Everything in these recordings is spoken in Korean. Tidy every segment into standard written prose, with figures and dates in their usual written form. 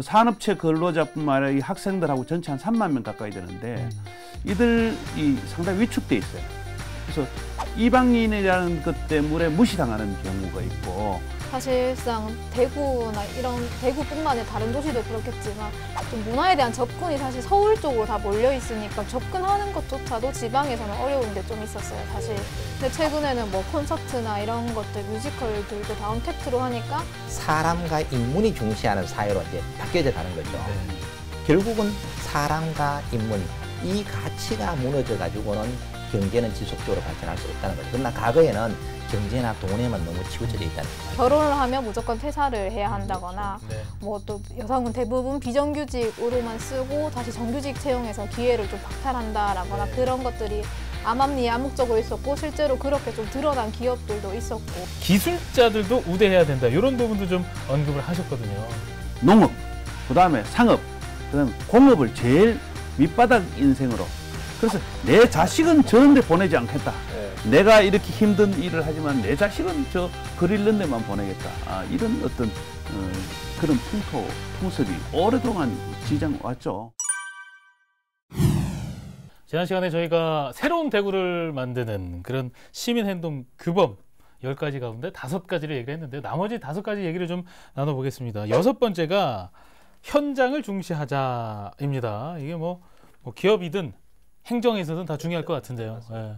그 산업체 근로자뿐만 아니라 이 학생들하고 전체 한 3만 명 가까이 되는데 이들이 상당히 위축돼 있어요. 그래서 이방인이라는 것 때문에 무시당하는 경우가 있고 사실상 대구나 이런 대구뿐만 아니라 다른 도시도 그렇겠지만 좀 문화에 대한 접근이 사실 서울 쪽으로 다 몰려 있으니까 접근하는 것조차도 지방에서는 어려운 게 좀 있었어요, 사실. 근데 최근에는 뭐 콘서트나 이런 것들, 뮤지컬들도 다 언택트로 하니까 사람과 인문이 중시하는 사회로 이제 바뀌어져 가는 거죠. 결국은 사람과 인문, 이 가치가 무너져 가지고는 경제는 지속적으로 발전할 수 없다는 거죠. 그러나 과거에는 경제나 돈에만 너무 치우쳐져 있다는 거죠. 결혼을 하면 무조건 퇴사를 해야 한다거나 뭐 또 여성은 대부분 비정규직으로만 쓰고 다시 정규직 채용해서 기회를 좀 박탈한다라거나 그런 것들이 암암리에 암묵적으로 있었고 실제로 그렇게 좀 드러난 기업들도 있었고 기술자들도 우대해야 된다 이런 부분도 좀 언급을 하셨거든요. 농업, 그다음에 상업, 그다음에 공업을 제일 밑바닥 인생으로. 그래서 내 자식은 저런 데 보내지 않겠다. 내가 이렇게 힘든 일을 하지만 내 자식은 저 글 읽는 데만 보내겠다. 이런 어떤 그런 풍습이 오랫동안 지장 왔죠. 지난 시간에 저희가 새로운 대구를 만드는 그런 시민행동 규범 10가지 가운데 5가지를 얘기를 했는데 나머지 5가지 얘기를 좀 나눠보겠습니다. 6번째가 현장을 중시하자입니다. 이게 뭐 기업이든 행정에서든 다 중요할 것 같은데요. 네.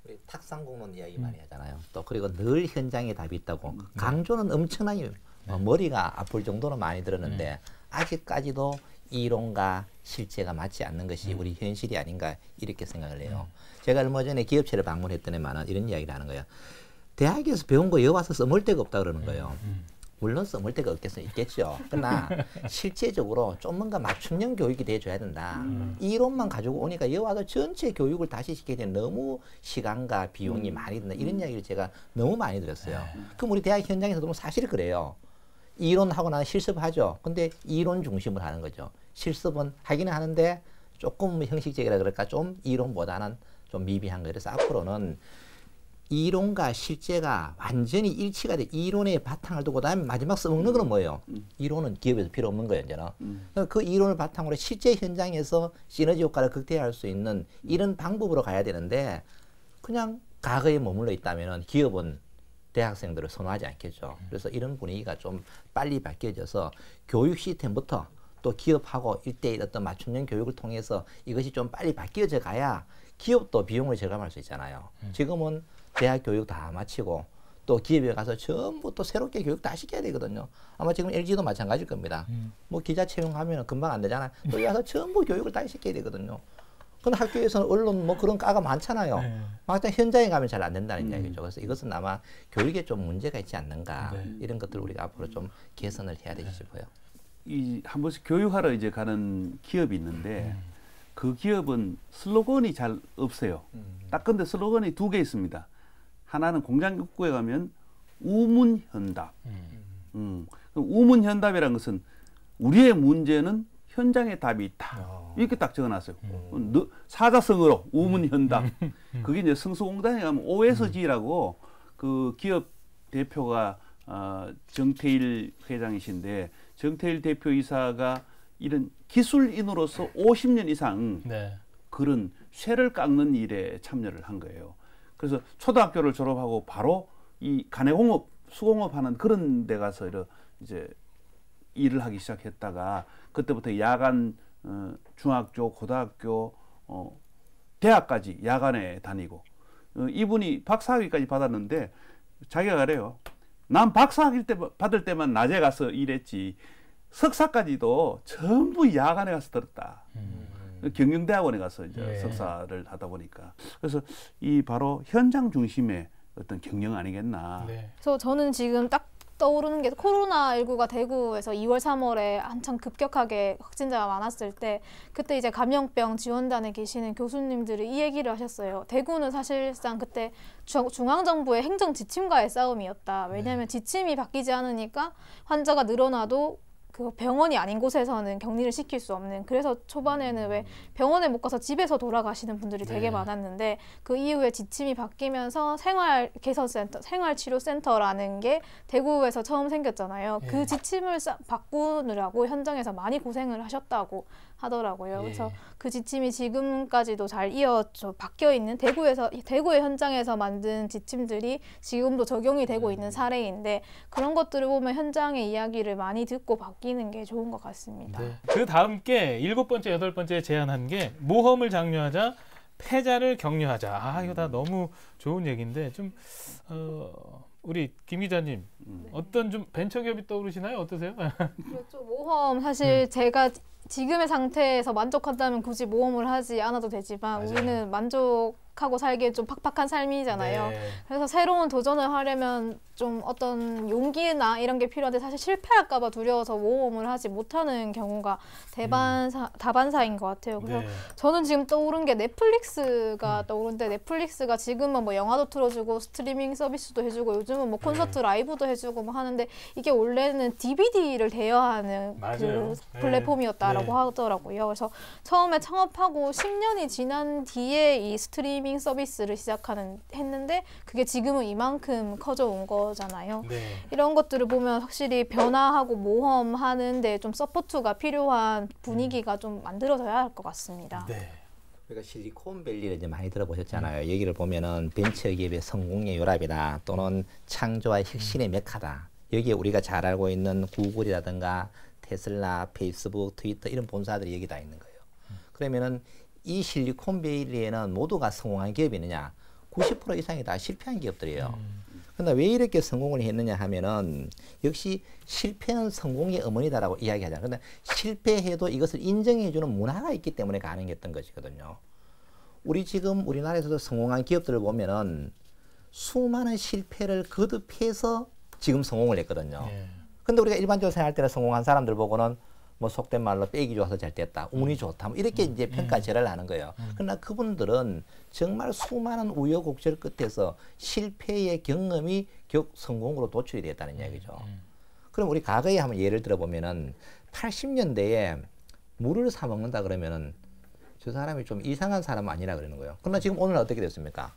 우리 탁상공론 이야기 많이 하잖아요. 또 그리고 늘 현장에 답이 있다고 강조는 엄청나게 머리가 아플 정도로 많이 들었는데 아직까지도 이론과 실제가 맞지 않는 것이 우리 현실이 아닌가 이렇게 생각을 해요. 제가 얼마 전에 기업체를 방문했더니만 이런 이야기를 하는 거예요. 대학에서 배운 거 여기 와서 써먹을 데가 없다 그러는 거예요. 물론 써먹을 데가 있겠죠. 그러나 실제적으로 좀 뭔가 맞춤형 교육이 돼줘야 된다. 이론만 가지고 오니까 여기 와서 전체 교육을 다시 시키게 되면 너무 시간과 비용이 많이 든다. 이런 이야기를 제가 너무 많이 들었어요. 그럼 우리 대학 현장에서도 사실 그래요. 이론하고 나서 실습하죠. 근데 이론 중심으로 하는 거죠. 실습은 하기는 하는데 조금 형식적이라 그럴까 좀 이론보다는 좀 미비한 거예요. 그래서 앞으로는 이론과 실제가 완전히 일치가 돼 이론의 바탕을 두고 그다음에 마지막 써먹는 건 뭐예요? 이론은 기업에서 필요 없는 거예요. 이제는. 그 이론을 바탕으로 실제 현장에서 시너지 효과를 극대화할 수 있는 이런 방법으로 가야 되는데 그냥 과거에 머물러 있다면 기업은 대학생들을 선호하지 않겠죠. 그래서 이런 분위기가 좀 빨리 바뀌어져서 교육 시스템부터 또 기업하고 1:1 어떤 맞춤형 교육을 통해서 이것이 좀 빨리 바뀌어져 가야 기업도 비용을 절감할 수 있잖아요. 지금은 대학 교육 다 마치고 또 기업에 가서 전부 또 새롭게 교육 다 시켜야 되거든요. 아마 지금 LG도 마찬가지일 겁니다. 뭐 기자 채용하면 금방 안 되잖아요. 또 여기 가서 전부 교육을 다 시켜야 되거든요. 근데 학교에서는 언론 뭐 그런 과가 많잖아요. 막상 현장에 가면 잘 안 된다는 이야기죠. 그래서 이것은 아마 교육에 좀 문제가 있지 않는가 이런 것들을 우리가 앞으로 좀 개선을 해야 되지 싶어요. 한 번씩 교육하러 이제 가는 기업이 있는데 그 기업은 슬로건이 잘 없어요. 딱 근데 슬로건이 2개 있습니다. 하나는 공장 입구에 가면 우문현답. 우문현답이라는 것은 우리의 문제는 현장에 답이 있다. 이렇게 딱 적어놨어요. 사자성어로 우문현답. 그게 이제 성수공단에 가면 OSG라고 그 기업 대표가 정태일 회장이신데 정태일 대표이사가 이런 기술인으로서 50년 이상 그런 쇠를 깎는 일에 참여를 한 거예요. 그래서 초등학교를 졸업하고 바로 이 가내공업, 수공업 하는 그런 데 가서 이제 일을 하기 시작했다가 그때부터 야간 중학교, 고등학교, 대학까지 야간에 다니고 이분이 박사학위까지 받았는데 자기가 그래요. 난 박사학위 받을 때만 낮에 가서 일했지 석사까지도 전부 야간에 가서 들었다. 경영대학원에 가서 이제 석사를 하다 보니까 그래서 이 바로 현장 중심의 어떤 경영 아니겠나. 그래서 저는 지금 딱 떠오르는 게 코로나19가 대구에서 2월, 3월에 한창 급격하게 확진자가 많았을 때 그때 이제 감염병 지원단에 계시는 교수님들이 이 얘기를 하셨어요. 대구는 사실상 그때 중앙정부의 행정 지침과의 싸움이었다. 왜냐하면 지침이 바뀌지 않으니까 환자가 늘어나도 그 병원이 아닌 곳에서는 격리를 시킬 수 없는, 그래서 초반에는 왜 병원에 못 가서 집에서 돌아가시는 분들이 되게 네. 많았는데 그 이후에 지침이 바뀌면서 생활개선센터, 생활치료센터라는 게 대구에서 처음 생겼잖아요. 예. 그 지침을 바꾸느라고 현장에서 많이 고생을 하셨다고 하더라고요. 예. 그래서 그 지침이 지금까지도 잘 바뀌어 있는 대구의 현장에서 만든 지침들이 지금도 적용이 되고 있는 사례인데, 그런 것들을 보면 현장의 이야기를 많이 듣고 바뀌는 게 좋은 것 같습니다. 네. 그 다음 게 7번째, 8번째 제안한 게 모험을 장려하자, 패자를 격려하자. 아, 이거 다 너무 좋은 얘기인데 좀 우리 김 기자님 어떤 좀 벤처기업이 떠오르시나요? 어떠세요? 그렇죠. 모험 사실 제가 지금의 상태에서 만족한다면 굳이 모험을 하지 않아도 되지만 맞아요. 우리는 만족하고 살기엔 좀 팍팍한 삶이잖아요. 네. 그래서 새로운 도전을 하려면 좀 어떤 용기나 이런 게 필요한데, 사실 실패할까 봐 두려워서 모험을 하지 못하는 경우가 다반사인 것 같아요. 그래서 네. 저는 지금 떠오른 게 넷플릭스가 떠오르는데, 넷플릭스가 지금은 뭐 영화도 틀어주고 스트리밍 서비스도 해주고 요즘은 뭐 콘서트 라이브도 해주고 뭐 하는데, 이게 원래는 DVD를 대여하는 맞아요. 그 네. 플랫폼이었다라고 네. 하더라고요. 그래서 처음에 창업하고 10년이 지난 뒤에 이 스트리밍 서비스를 했는데 그게 지금은 이만큼 커져 온 거잖아요. 네. 이런 것들을 보면 확실히 변화하고 모험하는데 좀 서포트가 필요한 분위기가 좀 만들어져야 할 것 같습니다. 네. 그러니까 실리콘밸리를 이제 많이 들어보셨잖아요. 여기를 보면은 벤처기업의 성공의 요랍이다, 또는 창조와 혁신의 메카다. 여기에 우리가 잘 알고 있는 구글이라든가 테슬라, 페이스북, 트위터 이런 본사들이 여기 다 있는 거예요. 그러면은 이 실리콘밸리에는 모두가 성공한 기업이 있느냐? 90% 이상이 다 실패한 기업들이에요. 그런데 왜 이렇게 성공을 했느냐 하면은 역시 실패는 성공의 어머니다라고 이야기하잖아요. 그런데 실패해도 이것을 인정해주는 문화가 있기 때문에 가능했던 것이거든요. 우리 지금 우리나라에서도 성공한 기업들을 보면은 수많은 실패를 거듭해서 지금 성공을 했거든요. 네. 근데 우리가 일반적으로 생각할 때는 성공한 사람들 보고는 뭐 속된 말로 빼기 좋아서 잘 됐다, 운이 좋다, 뭐 이렇게 이제 평가절하를 하는 거예요. 그러나 그분들은 정말 수많은 우여곡절 끝에서 실패의 경험이 결국 성공으로 도출이 됐다는 이야기죠. 그럼 우리 과거에 한번 예를 들어보면은 80년대에 물을 사 먹는다 그러면은 저 사람이 좀 이상한 사람 아니라 그러는 거예요. 그러나 지금 오늘 어떻게 됐습니까?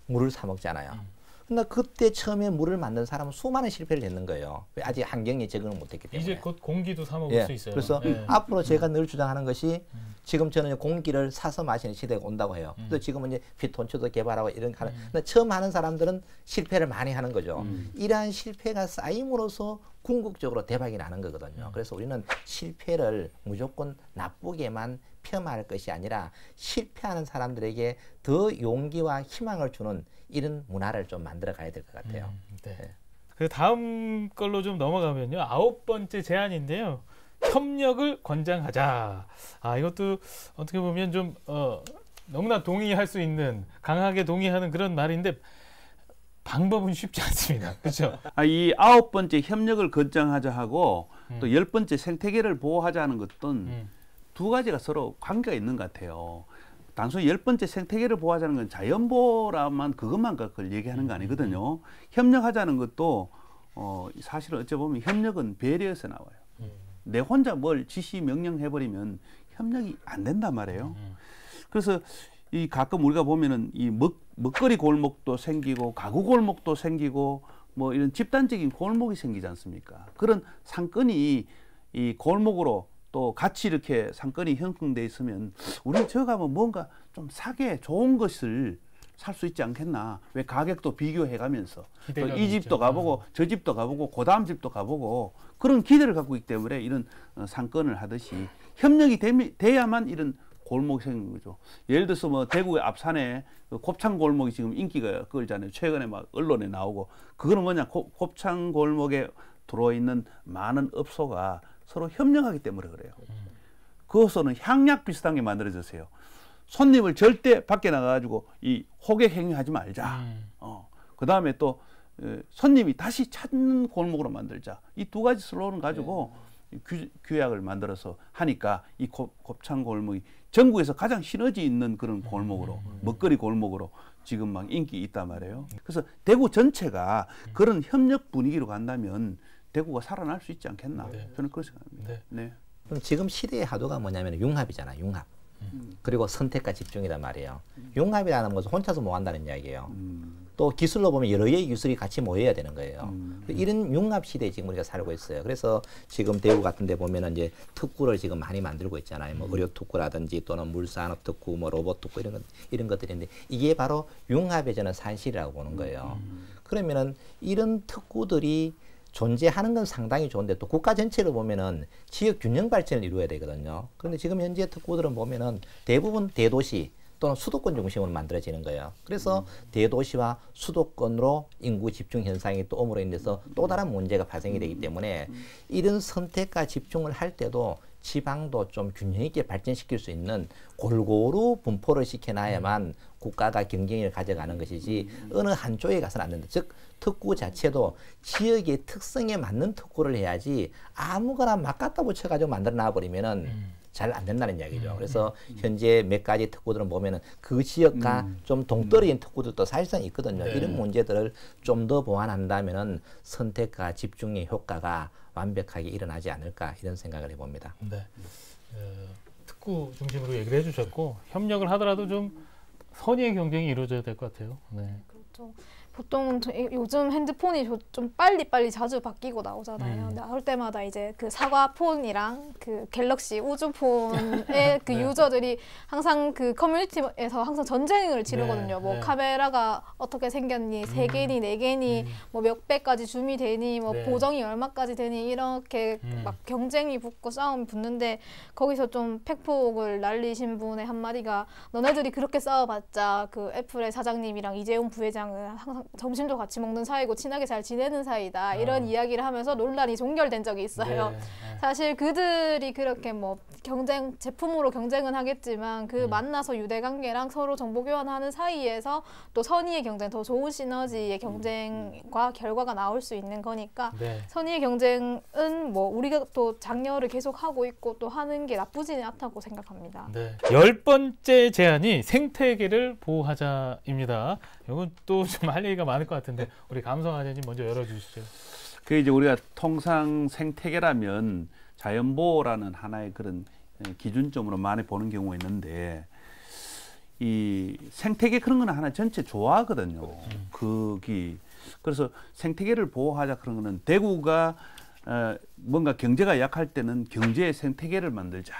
물을 사 먹잖아요. 근데 그때 처음에 물을 만든 사람은 수많은 실패를 했는 거예요. 아직 환경에 적응을 못했기 때문에. 이제 곧 공기도 사 먹을 예, 수 있어요. 그래서 예. 앞으로 제가 늘 주장하는 것이 지금 저는 공기를 사서 마시는 시대가 온다고 해요. 또 지금은 이제 피톤치도 개발하고 이런 하는. 근데 처음 하는 사람들은 실패를 많이 하는 거죠. 이러한 실패가 쌓임으로써 궁극적으로 대박이 나는 거거든요. 그래서 우리는 실패를 무조건 나쁘게만 폄하할 것이 아니라 실패하는 사람들에게 더 용기와 희망을 주는 이런 문화를 좀 만들어 가야 될 것 같아요. 네. 그 다음 걸로 좀 넘어가면요. 9번째 제안인데요. 협력을 권장하자. 아, 이것도 어떻게 보면 좀 너무나 동의할 수 있는, 강하게 동의하는 그런 말인데 방법은 쉽지 않습니다. 그렇죠? 이 9번째 협력을 권장하자 하고 또 10번째 생태계를 보호하자는 것은 두 가지가 서로 관계가 있는 것 같아요. 단순히 10번째 생태계를 보호하자는 건 자연보호라만 그것만 그걸 얘기하는 거 아니거든요. 협력하자는 것도 사실은 어찌 보면 협력은 배려에서 나와요. 내 혼자 뭘 지시 명령해버리면 협력이 안 된단 말이에요. 그래서 이 가끔 우리가 보면은 이 먹거리 골목도 생기고 가구 골목도 생기고 뭐 이런 집단적인 골목이 생기지 않습니까? 그런 상권이 이 골목으로 또 같이 이렇게 상권이 형성돼 있으면 우리는 저 가면 뭔가 좀 싸게 좋은 것을 살 수 있지 않겠나. 왜 가격도 비교해 가면서 또 이 집도 가보고 저 집도 가보고 그 다음 집도 가보고 그런 기대를 갖고 있기 때문에 이런 상권을 하듯이 협력이 돼야만 이런 골목이 생긴 거죠. 예를 들어서 뭐 대구의 앞산에 곱창 골목이 지금 인기가 끌잖아요. 최근에 막 언론에 나오고 그거는 뭐냐, 곱창 골목에 들어있는 많은 업소가 서로 협력하기 때문에 그래요. 그것은 향약 비슷한 게 만들어졌어요. 손님을 절대 밖에 나가가지고 이 호객 행위하지 말자. 그 다음에 또 손님이 다시 찾는 골목으로 만들자. 이 두 가지 슬로건을 가지고 규약을 만들어서 하니까 이 곱창 골목이 전국에서 가장 시너지 있는 그런 골목으로, 먹거리 골목으로 지금 막 인기 있단 말이에요. 그래서 대구 전체가 그런 협력 분위기로 간다면 대구가 살아날 수 있지 않겠나. 네. 저는 그렇게 생각합니다. 네. 네. 그럼 지금 시대의 화두가 뭐냐면 융합이잖아, 융합. 그리고 선택과 집중이란 말이에요. 융합이라는 것은 혼자서 뭐 한다는 이야기예요. 또 기술로 보면 여러 개의 기술이 같이 모여야 되는 거예요. 이런 융합 시대에 지금 우리가 살고 있어요. 그래서 지금 대구 같은 데 보면은 이제 특구를 지금 많이 만들고 있잖아요. 뭐 의료 특구라든지 또는 물산업 특구, 뭐 로봇 특구 이런 것들인데 이게 바로 융합의 저는 산실이라고 보는 거예요. 그러면은 이런 특구들이 존재하는 건 상당히 좋은데 또 국가 전체를 보면은 지역 균형 발전을 이루어야 되거든요. 그런데 지금 현재 특구들은 보면은 대부분 대도시 또는 수도권 중심으로 만들어지는 거예요. 그래서 대도시와 수도권으로 인구 집중 현상이 또 오므로 인해서 또 다른 문제가 발생이 되기 때문에 이런 선택과 집중을 할 때도 지방도 좀 균형 있게 발전시킬 수 있는 골고루 분포를 시켜놔야만 국가가 경쟁력을 가져가는 것이지 어느 한쪽에 가서는 안 된다. 즉 특구 자체도 지역의 특성에 맞는 특구를 해야지 아무거나 막 갖다 붙여가지고 만들어 놔버리면은 잘 안 된다는 이야기죠. 그래서 현재 몇 가지 특구들은 보면은 그 지역과 좀 동떨어진 특구들도 사실상 있거든요. 네. 이런 문제들을 좀 더 보완한다면은 선택과 집중의 효과가 완벽하게 일어나지 않을까 이런 생각을 해봅니다. 네. 특구 중심으로 얘기를 해주셨고 협력을 하더라도 좀 선의의 경쟁이 이루어져야 될 것 같아요. 네. 그렇죠. 보통은 요즘 핸드폰이 좀 빨리 자주 바뀌고 나오잖아요. 나올 때마다 이제 그 사과폰이랑 그 갤럭시 우주폰의 그 네. 유저들이 항상 그 커뮤니티에서 항상 전쟁을 치르거든요. 네. 뭐 네. 카메라가 어떻게 생겼니, 3개니, 4개니, 뭐 몇 배까지 줌이 되니, 뭐 네. 보정이 얼마까지 되니 이렇게 막 경쟁이 붙고 싸움이 붙는데 거기서 좀 팩폭을 날리신 분의 한마디가 너네들이 그렇게 싸워봤자 그 애플의 사장님이랑 이재용 부회장은 항상 점심도 같이 먹는 사이고 친하게 잘 지내는 사이다 이런 이야기를 하면서 논란이 종결된 적이 있어요. 네. 사실 그들이 그렇게 뭐 제품으로 경쟁은 하겠지만 그 만나서 유대관계랑 서로 정보 교환하는 사이에서 또 선의의 경쟁, 더 좋은 시너지의 경쟁과 결과가 나올 수 있는 거니까 네. 선의의 경쟁은 뭐 우리가 또 장려를 계속 하고 있고 또 하는 게 나쁘지는 않다고 생각합니다. 네. 10번째 제안이 생태계를 보호하자입니다. 이건 또 좀 할 얘기가 많을 것 같은데 우리 감성하자님 먼저 열어주시죠. 그 이제 우리가 통상 생태계라면 자연보호라는 하나의 그런 기준점으로 많이 보는 경우가 있는데 이 생태계 그런 거는 하나 전체 좋아하거든요. 그래서 생태계를 보호하자 그런 거는 대구가 뭔가 경제가 약할 때는 경제의 생태계를 만들자.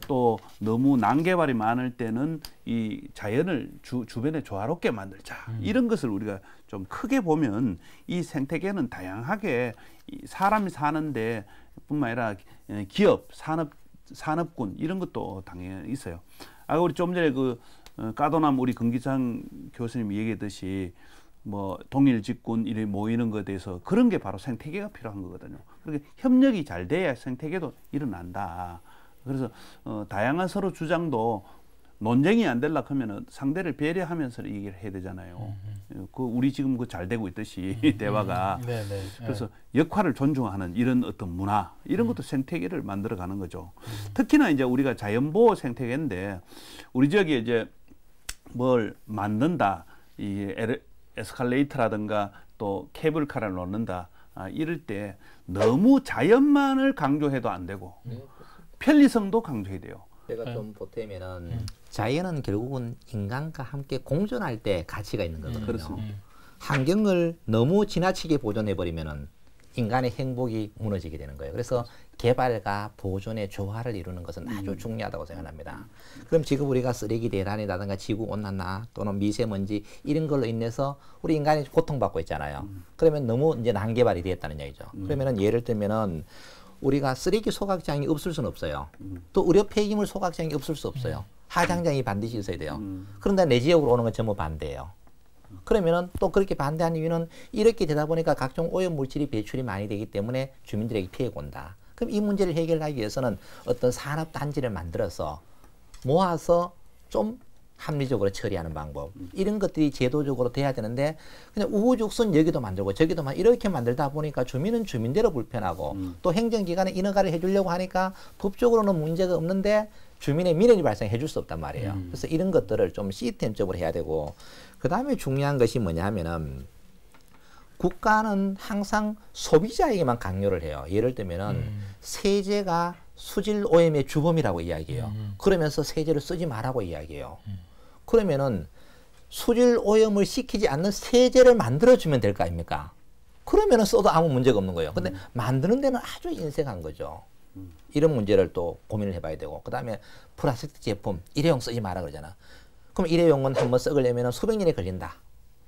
또 너무 난개발이 많을 때는 이 자연을 주변에 조화롭게 만들자. 이런 것을 우리가 좀 크게 보면 이 생태계는 다양하게 사람이 사는데 뿐만 아니라 기업, 산업군 이런 것도 당연히 있어요. 우리 좀 전에 까도남 우리 금기상 교수님이 얘기했듯이 뭐 동일 직군 이렇게 모이는 것에 대해서 그런 게 바로 생태계가 필요한 거거든요. 그러니까 협력이 잘 돼야 생태계도 일어난다. 그래서 다양한 서로 주장도 논쟁이 안 되려고 하면은 상대를 배려하면서 얘기를 해야 되잖아요. 우리 지금 잘 되고 있듯이 대화가. 그래서 역할을 존중하는 이런 어떤 문화 이런 것도 생태계를 만들어가는 거죠. 특히나 이제 우리가 자연보호 생태계인데 우리 지역에 이제 뭘 만든다, 이 에스컬레이터라든가 또 케이블카를 놓는다 이럴 때 너무 자연만을 강조해도 안 되고. 편리성도 강조해야 돼요. 제가 좀 보태면은 자연은 결국은 인간과 함께 공존할 때 가치가 있는 거거든요. 그렇습니다. 환경을 너무 지나치게 보존해버리면은 인간의 행복이 무너지게 되는 거예요. 그래서 개발과 보존의 조화를 이루는 것은 아주 중요하다고 생각합니다. 그럼 지금 우리가 쓰레기 대란이라든가 지구온난화 또는 미세먼지 이런 걸로 인해서 우리 인간이 고통받고 있잖아요. 그러면 너무 이제 난개발이 되었다는 얘기죠. 그러면은 예를 들면은 우리가 쓰레기 소각장이 없을 수는 없어요. 또 의료 폐기물 소각장이 없을 수 없어요. 하장장이 반드시 있어야 돼요. 그런데 내 지역으로 오는 건 전부 반대예요. 그러면은 또 그렇게 반대하는 이유는 이렇게 되다 보니까 각종 오염 물질이 배출이 많이 되기 때문에 주민들에게 피해가 온다. 그럼 이 문제를 해결하기 위해서는 어떤 산업 단지를 만들어서 모아서 좀 합리적으로 처리하는 방법 이런 것들이 제도적으로 돼야 되는데 그냥 우후죽순 여기도 만들고 저기도 이렇게 만들다 보니까 주민은 주민대로 불편하고 또 행정기관에 인허가를 해주려고 하니까 법적으로는 문제가 없는데 주민의 민원이 발생해 줄 수 없단 말이에요. 그래서 이런 것들을 좀 시스템적으로 해야 되고 그 다음에 중요한 것이 뭐냐 하면은 국가는 항상 소비자에게만 강요를 해요. 예를 들면은 세제가 수질 오염의 주범이라고 이야기해요. 그러면서 세제를 쓰지 말라고 이야기해요. 그러면은 수질 오염을 시키지 않는 세제를 만들어주면 될 거 아닙니까? 그러면은 써도 아무 문제가 없는 거예요. 근데 만드는 데는 아주 인색한 거죠. 이런 문제를 또 고민을 해봐야 되고, 그 다음에 플라스틱 제품 일회용 쓰지 마라 그러잖아. 그럼 일회용은 한번 썩으려면 수백 년이 걸린다.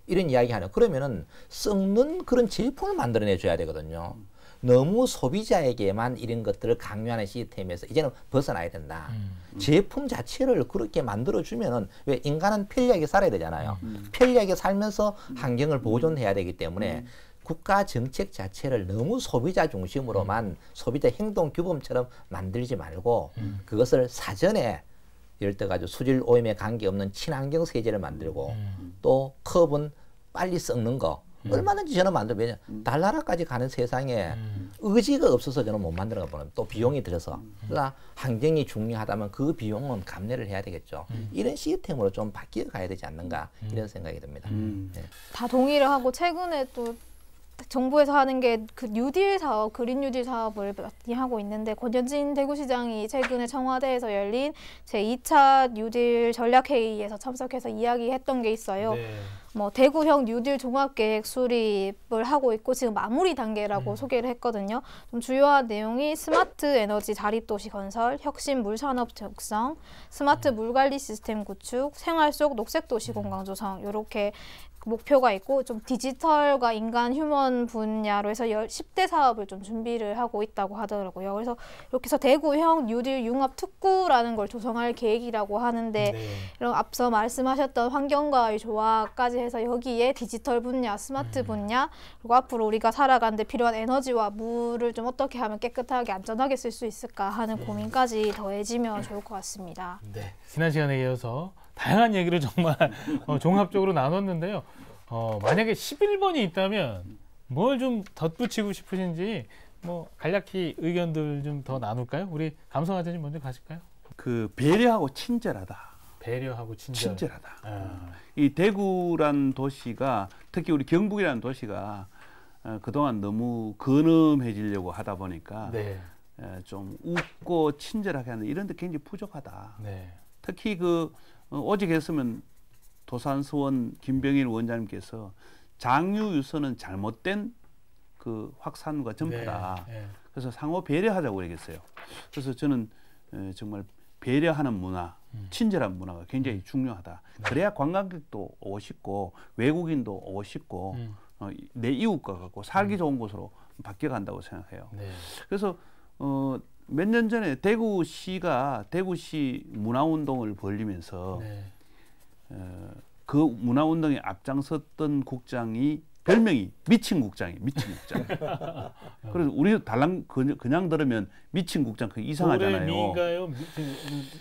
이런 이야기 하네요. 그러면은 썩는 그런 제품을 만들어내줘야 되거든요. 너무 소비자에게만 이런 것들을 강요하는 시스템에서 이제는 벗어나야 된다. 제품 자체를 그렇게 만들어주면은, 왜 인간은 편리하게 살아야 되잖아요. 편리하게 살면서 환경을 보존해야 되기 때문에 국가 정책 자체를 너무 소비자 중심으로만 소비자 행동 규범처럼 만들지 말고 그것을 사전에 예를 들어 가지고 수질 오염에 관계없는 친환경 세제를 만들고 또 컵은 빨리 썩는 거 얼마든지 저는 만들고, 왜냐 달나라까지 가는 세상에 의지가 없어서 저는 못 만드는 거 보면 또 비용이 들어서, 그러나 환경이 중요하다면 그 비용은 감내를 해야 되겠죠. 이런 시스템으로 좀 바뀌어 가야 되지 않는가 이런 생각이 듭니다. 네. 다 동의를 하고 최근에 또 정부에서 하는 게 그 뉴딜 사업, 그린 뉴딜 사업을 많이 하고 있는데, 권현진 대구시장이 최근에 청와대에서 열린 제2차 뉴딜 전략회의에서 참석해서 이야기했던 게 있어요. 네. 뭐 대구형 뉴딜 종합계획 수립을 하고 있고 지금 마무리 단계라고 소개를 했거든요. 좀 주요한 내용이 스마트 에너지 자립도시 건설, 혁신 물산업 육성, 스마트 물관리 시스템 구축, 생활 속 녹색도시 공간 조성, 이렇게 목표가 있고, 좀 디지털과 인간 휴먼 분야로 해서 10대 사업을 좀 준비를 하고 있다고 하더라고요. 그래서 이렇게 해서 대구형 뉴딜 융합 특구라는 걸 조성할 계획이라고 하는데, 네. 이런 앞서 말씀하셨던 환경과의 조화까지 해서 여기에 디지털 분야, 스마트 분야, 그리고 앞으로 우리가 살아가는 데 필요한 에너지와 물을 좀 어떻게 하면 깨끗하게 안전하게 쓸 수 있을까 하는 고민까지 더해지면 좋을 것 같습니다. 네. 지난 시간에 이어서 다양한 얘기를 정말 종합적으로 나눴는데요. 만약에 11번이 있다면 뭘 좀 덧붙이고 싶으신지 뭐 간략히 의견들 좀 더 나눌까요? 우리 감성아저님 먼저 가실까요? 그 배려하고 친절하다. 배려하고 친절하다. 아. 이 대구란 도시가, 특히 우리 경북이라는 도시가 그동안 너무 근엄해지려고 하다 보니까 네. 좀 웃고 친절하게 하는 이런 데 굉장히 부족하다. 네. 특히 오직 했으면 도산서원 김병일 원장님께서 장유유서는 잘못된 그 확산과 전파다. 네. 네. 그래서 상호 배려하자고 얘기했어요. 그래서 저는 정말 배려하는 문화, 친절한 문화가 굉장히 중요하다. 그래야 관광객도 오고 싶고 외국인도 오고 싶고 내 이웃과 같고 살기 좋은 곳으로 바뀌어간다고 생각해요. 네. 그래서 몇 년 전에 대구시가 대구시 문화운동을 벌리면서 네. 그 문화운동에 앞장섰던 국장이 별명이 미친 국장이에요. 미친 국장. 그래서 우리도 달랑 그냥 들으면 미친 국장 그 이상하잖아요. 미인가요?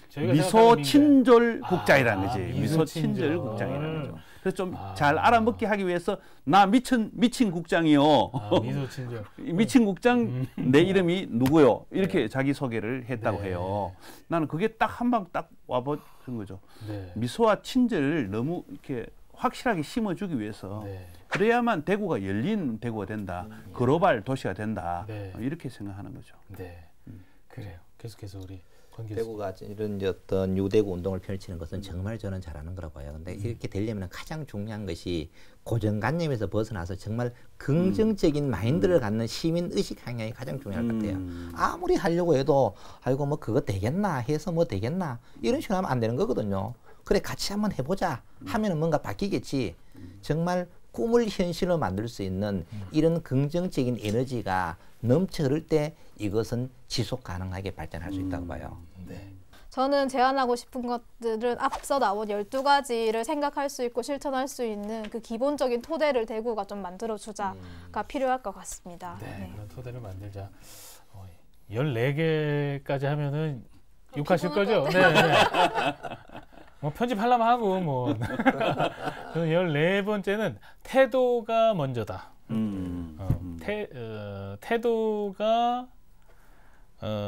저희가 미소 생각하는 친절 국장이라는 거지. 미소 미소 친절. 친절 국장이라는 거죠. 그래서 좀 잘 알아먹게 하기 위해서 나 미친 국장이요. 미소 친절. 미친 국장 내 이름이 누구요? 이렇게 자기 소개를 했다고 네. 해요. 나는 그게 딱 한 방 딱 와버린 거죠. 네. 미소와 친절을 너무 이렇게 확실하게 심어주기 위해서 네. 그래야만 대구가 열린 대구가 된다. 글로벌 도시가 된다. 네. 이렇게 생각하는 거죠. 네. 그래요. 계속해서 우리 권 교수. 대구가 이런 어떤 유대구 운동을 펼치는 것은 정말 저는 잘하는 거라고 봐요. 근데 이렇게 되려면 가장 중요한 것이 고정관념에서 벗어나서 정말 긍정적인 마인드를 갖는 시민 의식 향양이 가장 중요할 것 같아요. 아무리 하려고 해도 아이고 뭐 그거 되겠나 해서 뭐 되겠나 이런 식으로 하면 안 되는 거거든요. 그래 같이 한번 해보자 하면은 뭔가 바뀌겠지. 정말 꿈을 현실로 만들 수 있는 이런 긍정적인 에너지가 넘쳐 흐를 때 이것은 지속 가능하게 발전할 수 있다고 봐요. 네. 저는 제안하고 싶은 것들은 앞서 나온 12가지를 생각할 수 있고 실천할 수 있는 그 기본적인 토대를 대구가 좀 만들어주자가 필요할 것 같습니다. 네. 그런 토대를 만들자. 14개까지 하면은 욕하실 거죠? 네. 네. 뭐 편집하려면 하고 뭐 14번째는 태도가 먼저다. 태도가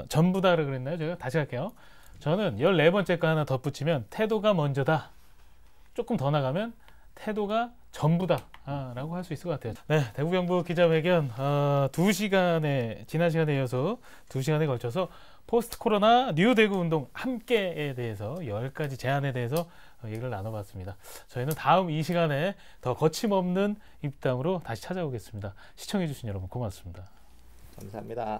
전부다를 그랬나요? 제가 다시 할게요. 저는 14번째 거 하나 덧붙이면 태도가 먼저다. 조금 더 나가면 태도가 전부다라고 할 수 있을 것 같아요. 네, 대구 경북 기자회견 2시간에 지난 시간에 이어서 2시간에 걸쳐서 포스트 코로나 뉴 대구 운동 함께에 대해서 10가지 제안에 대해서 얘기를 나눠봤습니다. 저희는 다음 이 시간에 더 거침없는 입담으로 다시 찾아오겠습니다. 시청해주신 여러분 고맙습니다. 감사합니다.